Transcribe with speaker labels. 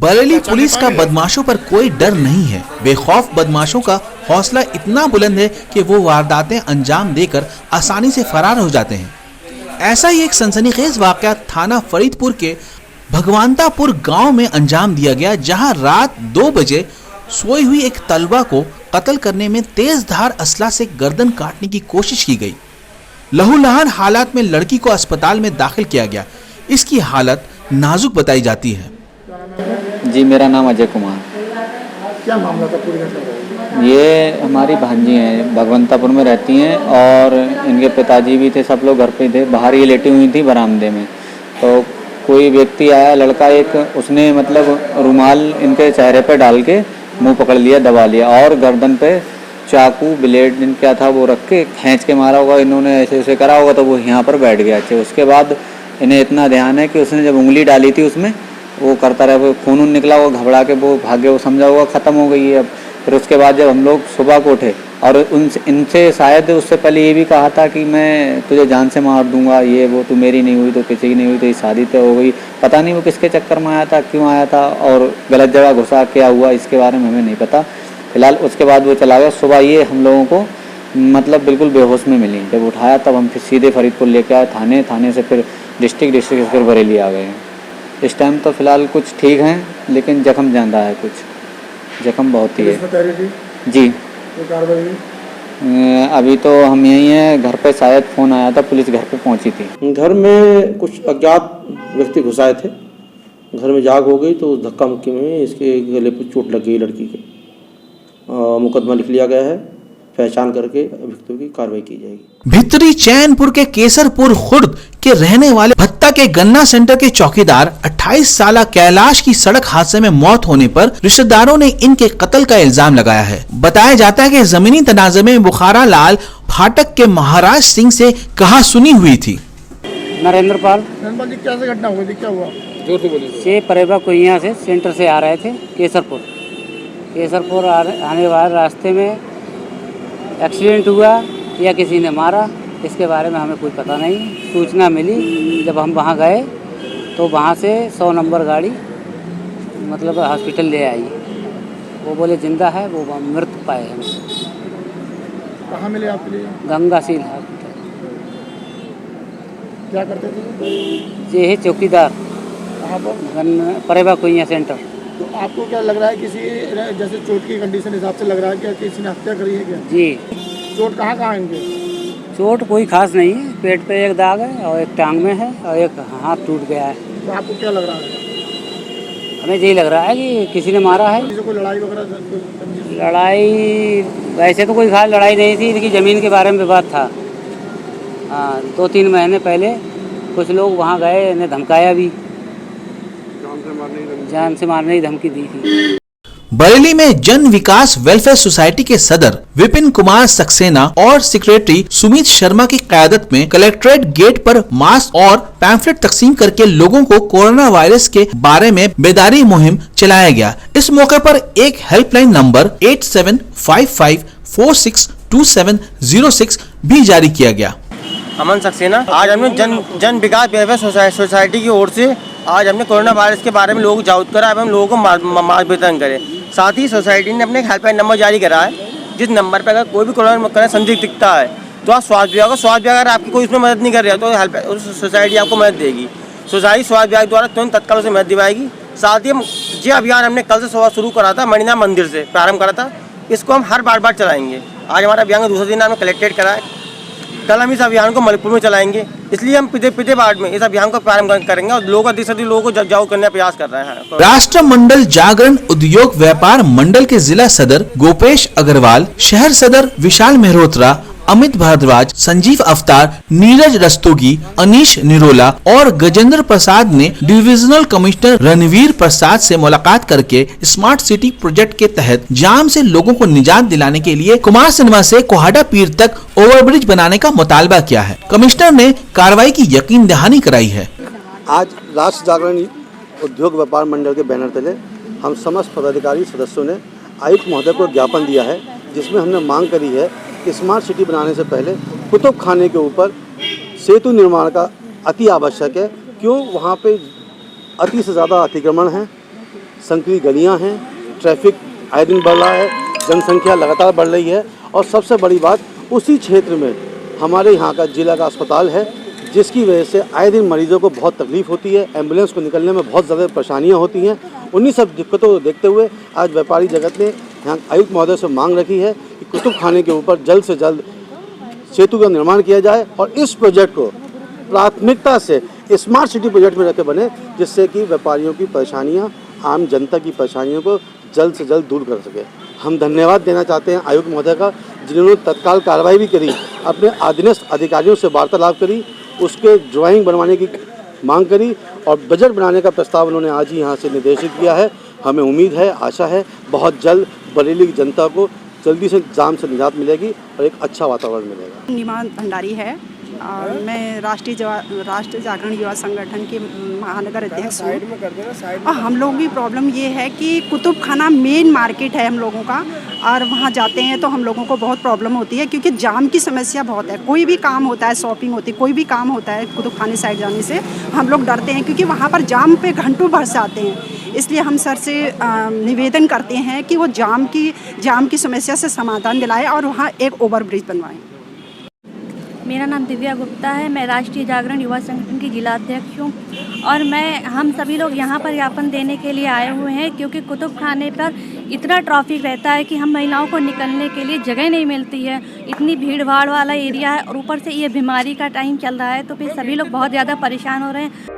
Speaker 1: Bareilly police का बदमाशों पर कोई डर नहीं है। बेखौफ बदमाशों का हौसला इतना बुलंद है कि वो वारदातें अंजाम देकर आसानी से फरार हो जाते हैं। ऐसा ही एक सनसनीखेज वाकया थाना फरीदपुर के भगवंतापुर गांव में अंजाम दिया गया, जहां रात 2 बजे सोई हुई एक तलबा को कत्ल करने में तेज धार असला से गर्दन काटने की कोशिश की गई। लहूलुहान हालात में लड़की को अस्पताल में दाखिल किया गया। इसकी हालत नाजुक बताई जाती है।
Speaker 2: जी, मेरा नाम अजय कुमार।
Speaker 3: क्या मामला था पूरी घटना?
Speaker 2: ये हमारी भांजी हैं, भगवंतापुर में रहती हैं और इनके पिताजी भी थे, सब लोग घर पे थे। बाहर ये लेटी हुई थी बरामदे में, तो कोई व्यक्ति आया, लड़का एक, उसने मतलब रुमाल इनके चेहरे पे डाल के मुंह पकड़ लिया, दबा लिया और गर्दन पे चाकू ब्लेड क्या था वो रख के खींच के मारा होगा। इन्होंने ऐसे ऐसे करा होगा तो वो यहाँ पर बैठ गया। अच्छे उसके बाद इन्हें इतना ध्यान है कि उसने जब उंगली डाली थी उसमें वो करता रहा, वो खून निकला, वो घबरा के वो भागे, वो समझा होगा ख़त्म हो गई है अब। फिर उसके बाद जब हम लोग सुबह को उठे और इनसे शायद उससे पहले ये भी कहा था कि मैं तुझे जान से मार दूंगा, ये वो, तू मेरी नहीं हुई तो किसी की नहीं हुई, तो ये शादी तो हो गई। पता नहीं वो किसके चक्कर में आया था, क्यों आया था और गलत जगह घुसा, क्या हुआ इसके बारे में हमें नहीं पता। फिलहाल उसके बाद वो चला गया। सुबह ये हम लोगों को मतलब बिल्कुल बेहोश में मिली। जब उठाया तब हम फिर सीधे फरीदपुर लेके आए थाने से फिर डिस्ट्रिक्ट फिर बरेली आ गए हैं। इस टाइम तो फिलहाल कुछ ठीक हैं, लेकिन जख्म ज़्यादा है, कुछ जख्म बहुत ही है। जी, अभी तो हम यहीं हैं, घर पे शायद फ़ोन आया था, पुलिस घर पे पहुंची थी।
Speaker 3: घर में कुछ अज्ञात व्यक्ति घुसाए थे, घर में जाग हो गई तो धक्का मुक्की में इसके गले पर चोट लग गई लड़की के। मुकदमा लिख लिया गया है, पहचान करके अभियुक्तों की कार्रवाई की जाएगी।
Speaker 1: भितरी चैनपुर के केसरपुर खुर्द के रहने वाले भत्ता के गन्ना सेंटर के चौकीदार 28 साल कैलाश की सड़क हादसे में मौत होने पर रिश्तेदारों ने इनके कत्ल का इल्जाम लगाया है। बताया जाता है कि जमीनी तनाज़े में बुखारा लाल फाटक के महाराज सिंह से कहा सुनी हुई थी।
Speaker 4: नरेंद्र पाल
Speaker 3: जी, कैसे घटना हुई थी, क्या हुआ? जोर से बोलिए।
Speaker 4: से परेबा को यहाँ से सेंटर से आ रहे थे केसरपुर आने वाले रास्ते में एक्सीडेंट हुआ या किसी ने मारा, इसके बारे में हमें कुछ पता नहीं। सूचना मिली, जब हम वहाँ गए तो वहाँ से 100 नंबर गाड़ी मतलब हॉस्पिटल ले आई। वो बोले जिंदा है, वो मृत पाए हमें।
Speaker 3: कहाँ मिले आपके लिए?
Speaker 4: गंगासील हॉस्पिटल।
Speaker 3: क्या करते थे?
Speaker 4: ये है चौकीदार,
Speaker 3: कहाँ पर?
Speaker 4: परेबा को यहाँ सेंटर।
Speaker 3: तो आपको क्या लग रहा है, किसी जैसे चोट की कंडीशन हिसाब से लग रहा है क्या किसी ने हत्या करी है क्या?
Speaker 4: जी।
Speaker 3: चोट कहाँ है इनके?
Speaker 4: चोट कोई खास नहीं है, पेट पे एक दाग है और एक टांग में है और एक हाथ टूट गया है।
Speaker 3: तो आपको क्या लग रहा है?
Speaker 4: हमें यही लग रहा है कि किसी ने मारा है।
Speaker 3: किसी को लड़ाई वगैरह?
Speaker 4: लड़ाई वैसे तो कोई खास लड़ाई नहीं थी, इनकी ज़मीन के बारे में विवाद था। 2-3 महीने पहले कुछ लोग वहाँ गए, इन्हें धमकाया भी, जान से मारने की धमकी दी थी।
Speaker 1: बरेली में जन विकास वेलफेयर सोसाइटी के सदर विपिन कुमार सक्सेना और सेक्रेटरी सुमित शर्मा की क़यादत में कलेक्ट्रेट गेट पर मास्क और पैम्फलेट तकसीम करके लोगों को कोरोना वायरस के बारे में बेदारी मुहिम चलाया गया। इस मौके पर एक हेल्पलाइन नंबर 8755462706 भी जारी किया गया।
Speaker 5: अमन सक्सेना, आज हमने जन विकास वेलफेयर सोसाइटी की ओर से आज हमने कोरोना वायरस के बारे में लोगों को जागरूक करा एवं लोगों को मास्क वितरण करे। साथ ही सोसाइटी ने अपने एक हेल्पलाइन नंबर जारी करा है, जिस नंबर पर अगर कोई भी कोरोना संदिग्ध दिखता है तो आप स्वास्थ्य विभाग अगर आपकी कोई उसमें मदद नहीं कर रहा है तो सोसाइटी आपको मदद देगी। सोसाइटी स्वास्थ्य विभाग द्वारा तुरंत तत्काल उसे मदद दिवाएगी। साथ ही ये अभियान हमने कल से सुबह शुरू करा था, मणिनाथ मंदिर से प्रारंभ करा था। इसको हम हर बार चलाएंगे। आज हमारा अभियान का दूसरा दिन हमने कलेक्ट्रेट करा है। कल हम इस अभियान को मलकपुर में चलाएंगे, इसलिए हम पिते वार्ड में इस अभियान को प्रारंभ करेंगे और लोगों को जागरूक करने का प्रयास कर रहे हैं।
Speaker 1: राष्ट्रमंडल जागरण उद्योग व्यापार मंडल के जिला सदर गोपेश अग्रवाल, शहर सदर विशाल मेहरोत्रा, अमित भारद्वाज, संजीव अवतार, नीरज रस्तोगी, अनीश निरोला और गजेंद्र प्रसाद ने डिविजनल कमिश्नर रणवीर प्रसाद से मुलाकात करके स्मार्ट सिटी प्रोजेक्ट के तहत जाम से लोगों को निजात दिलाने के लिए कुमार सिनेमा से कोहाड़ा पीर तक ओवरब्रिज बनाने का मुतालबा किया है। कमिश्नर ने कार्रवाई की यकीन दहानी कराई है।
Speaker 6: आज राष्ट्र जागरण उद्योग व्यापार मंडल के बैनर तले हम समस्त पदाधिकारी सदस्यों ने आयुक्त महोदय को ज्ञापन दिया है, जिसमें हमने मांग करी है कि स्मार्ट सिटी बनाने से पहले कुतुब खाने के ऊपर सेतु निर्माण का अति आवश्यक है। क्यों? वहाँ पे अति से ज़्यादा अतिक्रमण है, संकरी गलियां हैं, ट्रैफिक आए दिन बढ़ रहा है, जनसंख्या लगातार बढ़ रही है और सबसे बड़ी बात उसी क्षेत्र में हमारे यहाँ का जिला का अस्पताल है, जिसकी वजह से आए दिन मरीजों को बहुत तकलीफ होती है, एम्बुलेंस को निकलने में बहुत ज़्यादा परेशानियाँ होती हैं। उन्हीं सब दिक्कतों को देखते हुए आज व्यापारी जगत ने यहाँ आयुक्त महोदय से मांग रखी है कि कुतुब खाने के ऊपर जल्द से जल्द सेतु का निर्माण किया जाए और इस प्रोजेक्ट को प्राथमिकता से स्मार्ट सिटी प्रोजेक्ट में रखे बने, जिससे कि व्यापारियों की परेशानियाँ, आम जनता की परेशानियों को जल्द से जल्द दूर कर सके। हम धन्यवाद देना चाहते हैं आयुक्त महोदय का, जिन्होंने तत्काल कार्रवाई भी करी, अपने अधीनस्थ अधिकारियों से वार्तालाप करी, उसके ड्राइंग बनवाने की मांग करी और बजट बनाने का प्रस्ताव उन्होंने आज ही यहाँ से निर्देशित किया है। हमें उम्मीद है, आशा है बहुत जल्द बरेली की जनता को जल्दी से जाम से निजात मिलेगी और एक अच्छा वातावरण मिलेगा।
Speaker 7: नीमा भंडारी है और मैं राष्ट्रीय जागरण युवा संगठन की महानगर अध्यक्ष हूँ। और हम लोगों की प्रॉब्लम ये है कि कुतुब खाना मेन मार्केट है हम लोगों का, और वहाँ जाते हैं तो हम लोगों को बहुत प्रॉब्लम होती है क्योंकि जाम की समस्या बहुत है। कोई भी काम होता है, शॉपिंग होती है, कोई भी काम होता है कुतुब खाने साइड जाने से हम लोग डरते हैं क्योंकि वहाँ पर जाम पे घंटों भर से आते हैं। इसलिए हम सर से निवेदन करते हैं कि वो जाम की समस्या से समाधान दिलाएं और वहाँ एक ओवरब्रिज बनवाएं।
Speaker 8: मेरा नाम दिव्या गुप्ता है, मैं राष्ट्रीय जागरण युवा संगठन की जिला अध्यक्ष हूँ और हम सभी लोग यहाँ पर ज्ञापन देने के लिए आए हुए हैं क्योंकि कुतुब खाने पर इतना ट्रैफिक रहता है कि हम महिलाओं को निकलने के लिए जगह नहीं मिलती है। इतनी भीड़ भाड़ वाला एरिया है और ऊपर से ये बीमारी का टाइम चल रहा है तो फिर सभी लोग बहुत ज़्यादा परेशान हो रहे हैं।